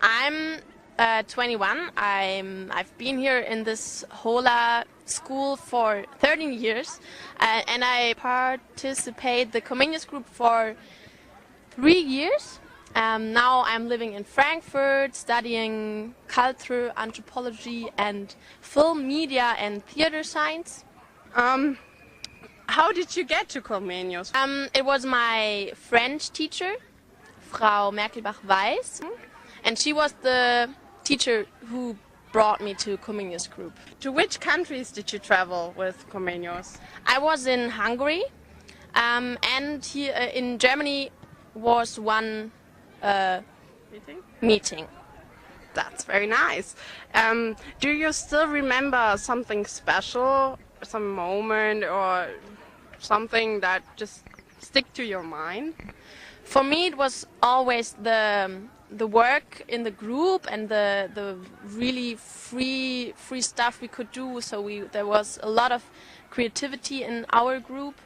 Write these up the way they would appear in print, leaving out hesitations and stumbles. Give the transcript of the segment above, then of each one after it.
I'm 21. I've been here in this Hola school for 13 years, and I participate the Comenius group for 3 years. Now I'm living in Frankfurt, studying culture, anthropology, and film, media, and theater science. How did you get to Comenius? It was my French teacher, Frau Merkelbach-Weiss, and she was the teacher who brought me to Comenius group. To which countries did you travel with Comenius? I was in Hungary, and here in Germany was one meeting. That's very nice. Do you still remember something special, some moment or something that just stick to your mind? For me, it was always the work in the group and the really free stuff we could do. So there was a lot of creativity in our group.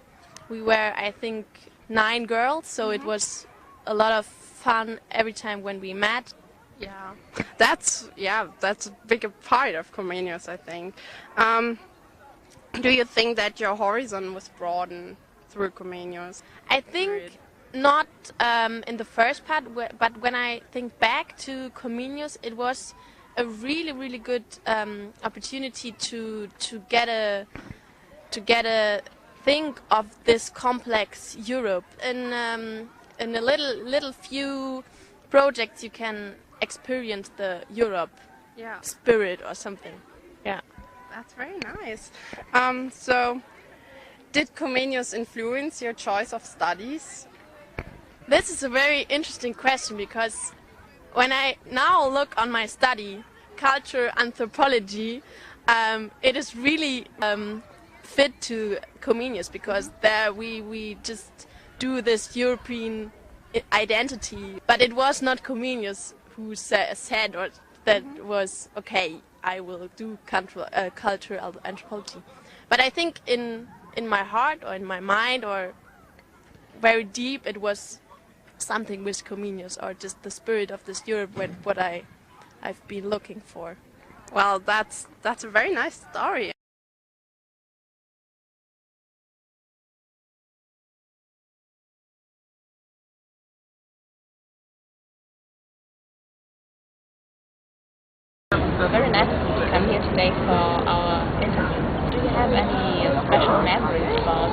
We were, I think, 9 girls, so it was a lot of fun every time when we met. Yeah, that's a big part of Comenius, I think. Do you think that your horizon was broadened through Comenius? I think not in the first part, but when I think back to Comenius, it was a really good opportunity to get a think of this complex Europe. In a little few projects, you can experience the Europe spirit or something. Yeah. That's very nice. So, did Comenius influence your choice of studies? This is a very interesting question because when I now look on my study, culture anthropology, it is really fit to Comenius because there we just do this European identity. But it was not Comenius who said or that was okay. I will do cultural anthropology. But I think in my heart or in my mind or very deep it was something with Comenius or just the spirit of this Europe what I've been looking for. Well, that's a very nice story. Very nice of you to come here today for our interview. Do you have any special memories about?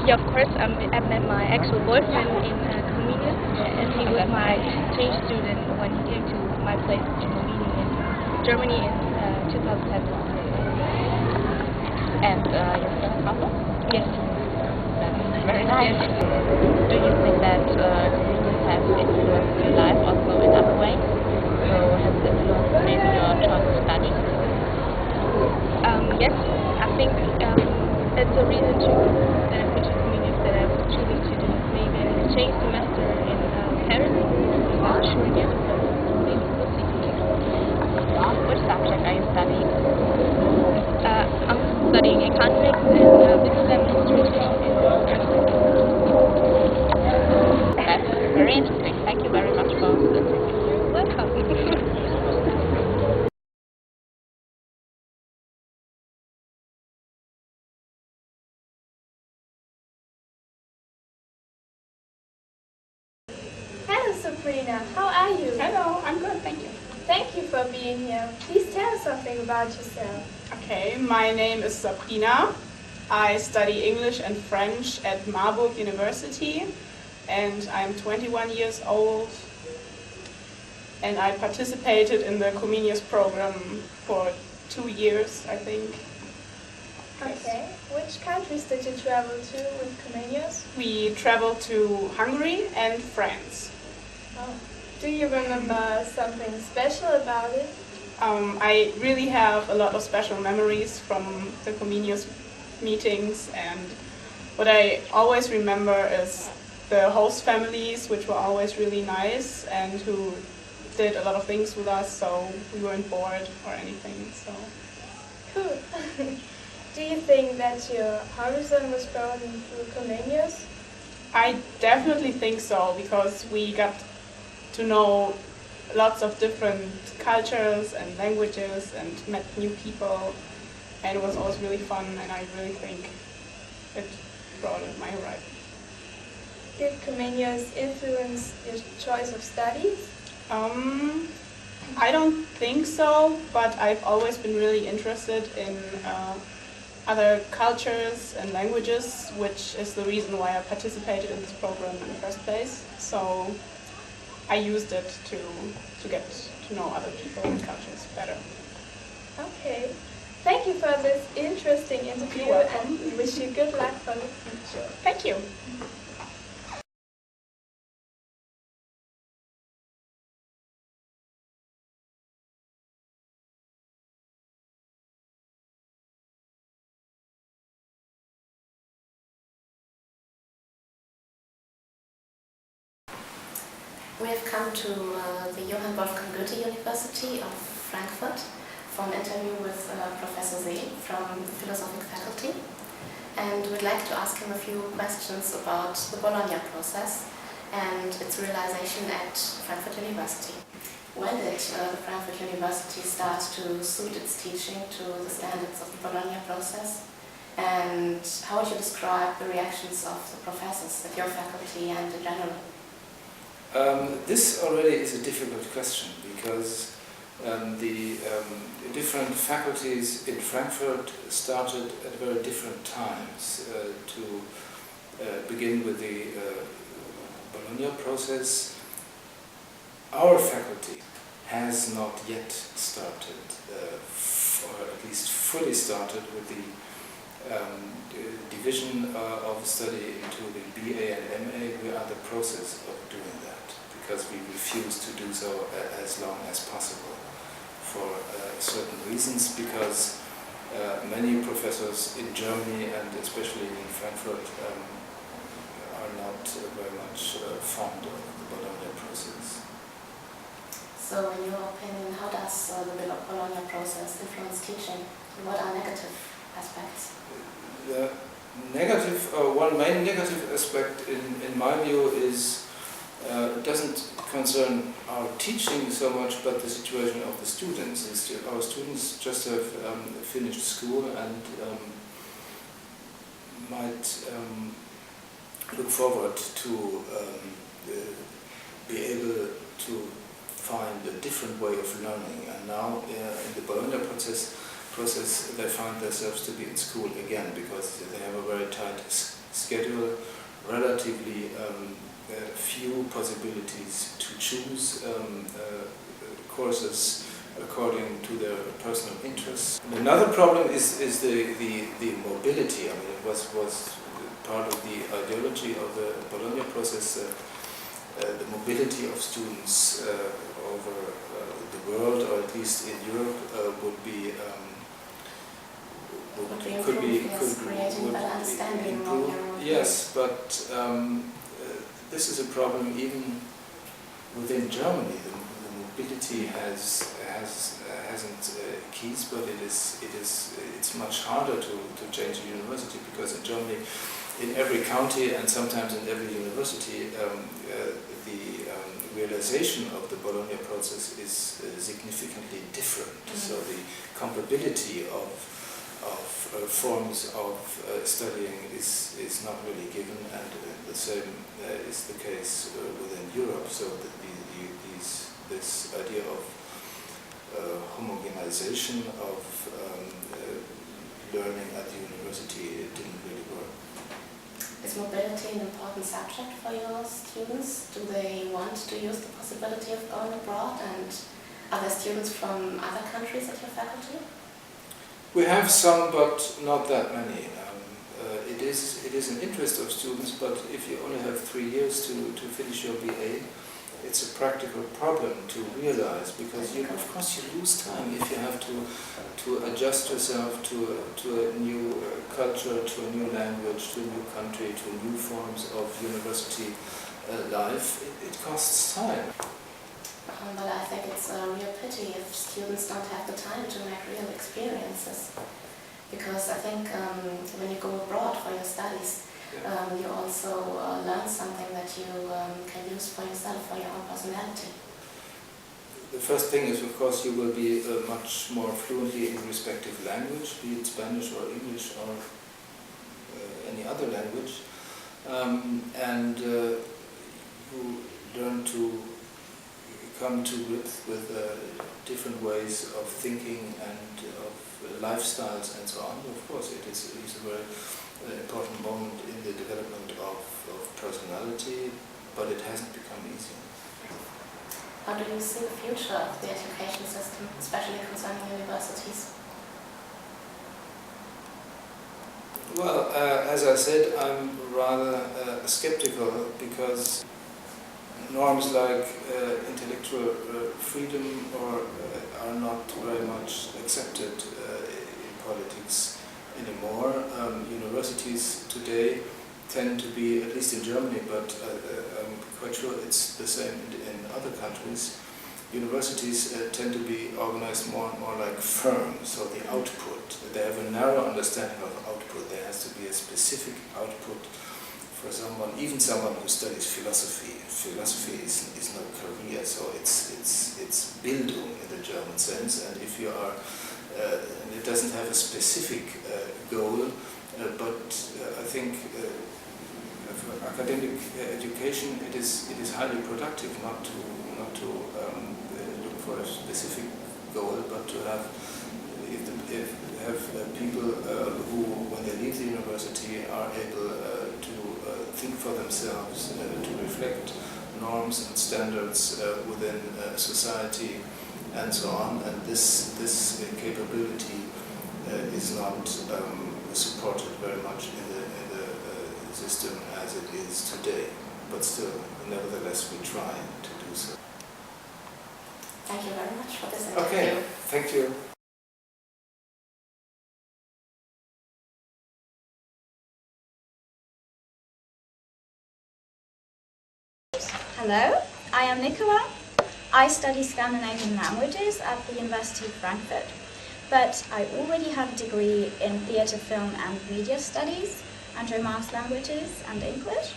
Yeah, of course. I met my actual boyfriend in Comenius, and he was my exchange student when he came to my place in Bologna in Germany in 2010. And your friend also? Yes. That's very nice. Do you think that Comenius has influenced your life also in other ways? So has it influenced maybe your choice of study? Yes, I think it's a reason that I'm choosing Comenius, that I'm choosing to do maybe an exchange semester in Paris. I'm not sure yet, but maybe we'll see. Which subject are you studying? I'm studying economics and business administration in Erasmus. That's very interesting. Thank you very much for this interview. You're welcome. Hello, Sabrina. How are you? Hello, I'm good, thank you. Thank you for being here. Please tell us something about yourself. Okay, my name is Sabrina. I study English and French at Marburg University, and I'm 21 years old. And I participated in the Comenius program for 2 years, I think. Okay. Which countries did you travel to with Comenius? We traveled to Hungary and France. Oh. Do you remember something special about it? I really have a lot of special memories from the Comenius meetings, and what I always remember is the host families, which were always really nice and who did a lot of things with us, so we weren't bored or anything. So Cool. Do you think that your horizon was broadened through Comenius? I definitely think so, because we got to know lots of different cultures and languages and met new people, and it was always really fun, and I really think it broadened my horizon. Did Comenius influence your choice of studies? I don't think so, but I've always been really interested in other cultures and languages, which is the reason why I participated in this program in the first place. So I used it to get to know other people and cultures better. Okay. Thank you for this interesting interview. You're welcome. And wish you good luck for the future. Thank you. We have come to the Johann Wolfgang Goethe University of Frankfurt for an interview with Professor See from the philosophic faculty, and we'd like to ask him a few questions about the Bologna process and its realization at Frankfurt University. When did the Frankfurt University start to suit its teaching to the standards of the Bologna process? And how would you describe the reactions of the professors at your faculty and in general? This already is a difficult question because the different faculties in Frankfurt started at very different times. To begin with the Bologna process, our faculty has not yet started, or at least fully started, with the division of study into the BA and MA. We are in the process of doing that because we refuse to do so as long as possible for certain reasons, because many professors in Germany and especially in Frankfurt are not very much fond of the Bologna process. So in your opinion, how does the Bologna process influence teaching? What are negative aspects? The negative, one main negative aspect in my view is doesn't concern our teaching so much, but the situation of the students. Our students just have finished school and might look forward to be able to find a different way of learning. And now in the Bologna process they find themselves to be in school again because they have a very tight schedule, relatively few possibilities to choose courses according to their personal interests. And another problem is the mobility. I mean, it was part of the ideology of the Bologna process, the mobility of students over the world, or at least in Europe, would be creating better understanding among your Yes, but this is a problem even within Germany. The mobility hasn't keys, but it's much harder to change a university, because in Germany, in every county and sometimes in every university, the realization of the Bologna process is significantly different. So the comparability of forms of studying is not really given, and the same is the case within Europe. So this idea of homogenization of learning at the university didn't really work. Is mobility an important subject for your students? Do they want to use the possibility of going abroad? And are there students from other countries at your faculty? We have some, but not that many. It is an interest of students, but if you only have 3 years to finish your BA, it's a practical problem to realize, because of course you lose time if you have to adjust yourself to a new culture, to a new language, to a new country, to new forms of university life. It costs time. But I think it's a real pity if students don't have the time to make real experiences. Because I think when you go abroad for your studies, you also learn something that you can use for yourself, for your own personality? The first thing is, of course, you will be much more fluently in respective language, be it Spanish or English or any other language, and you learn to come to grips with different ways of thinking and of lifestyles and so on. Of course, it is a very important moment in the development of personality, but it hasn't become easier. How do you see the future of the education system, especially concerning universities? Well, as I said, I'm rather skeptical because norms like intellectual freedom are not very much accepted in politics anymore. Universities today tend to be, at least in Germany, but I'm quite sure it's the same in other countries, universities tend to be organized more and more like firms, so the output, they have a narrow understanding of output. There has to be a specific output for someone, even someone who studies philosophy. Philosophy is no career, so it's Bildung in the German sense, and if you are, it doesn't have a specific goal, but I think for academic education it is highly productive not to look for a specific goal, but to have people who, when they leave the university, are able to think for themselves, to reflect norms and standards within society and so on. And this capability is not supported very much in the system as it is today. But still, nevertheless, we try to do so. Thank you very much for this interview. Okay, thank you. Hello, I am Nicola. I study Scandinavian languages at the University of Frankfurt, but I already have a degree in theatre, film and media studies and Romance languages and English.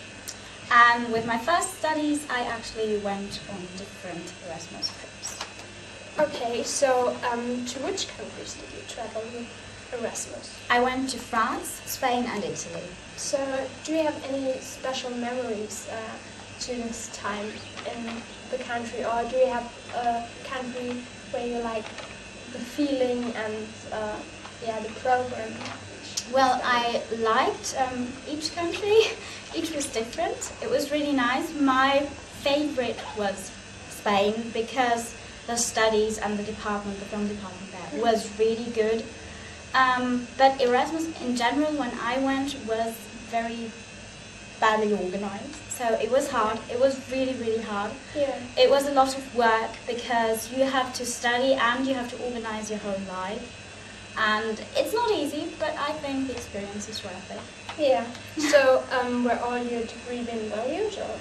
And with my first studies, I actually went on different Erasmus trips. Okay, so to which countries did you travel with Erasmus? I went to France, Spain and Italy. So do you have any special memories during this time in the country, or do you have a country where you like the feeling and the program? Well, I liked each country. Each was different. It was really nice. My favorite was Spain because the studies and the film department there was really good. But Erasmus in general, when I went, was very badly organized. So it was hard. It was really, really hard. Yeah. It was a lot of work because you have to study and you have to organize your whole life. And it's not easy, but I think the experience is worth it. Yeah. So were all your degree being valued, or?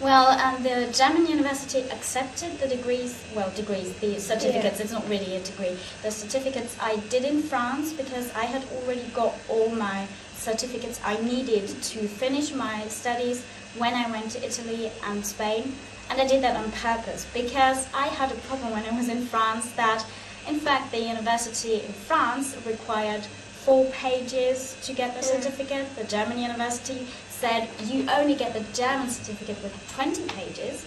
Well, the German university accepted the the certificates. It's not really a degree. The certificates I did in France because I had already got all my certificates I needed to finish my studies when I went to Italy and Spain. And I did that on purpose because I had a problem when I was in France that, in fact, the university in France required 4 pages to get the certificate. The German university said you only get the German certificate with 20 pages.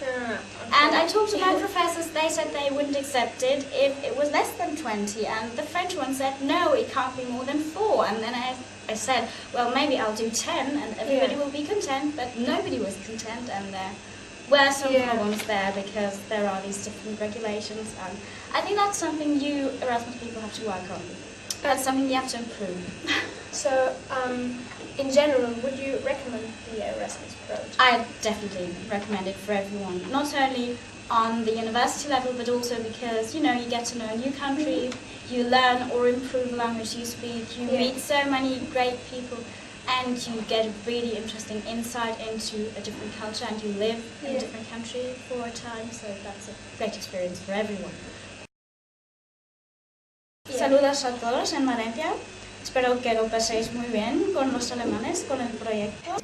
And I talked to my professors, they said they wouldn't accept it if it was less than 20. And the French one said, no, it can't be more than 4. And then I said, well, maybe I'll do 10 and everybody will be content. But nobody was content, and there were some problems there because there are these different regulations. And I think that's something you Erasmus people have to work on. That's something you have to improve. So, in general, would you recommend the Erasmus project? I definitely recommend it for everyone. Not only on the university level, but also because, you get to know a new country, you learn or improve the language you speak, you meet so many great people, and you get a really interesting insight into a different culture, and you live in a different country for a time, so that's a great experience for everyone. Saludos a todos en Valencia. Espero que lo paséis muy bien con los alemanes, con el proyecto.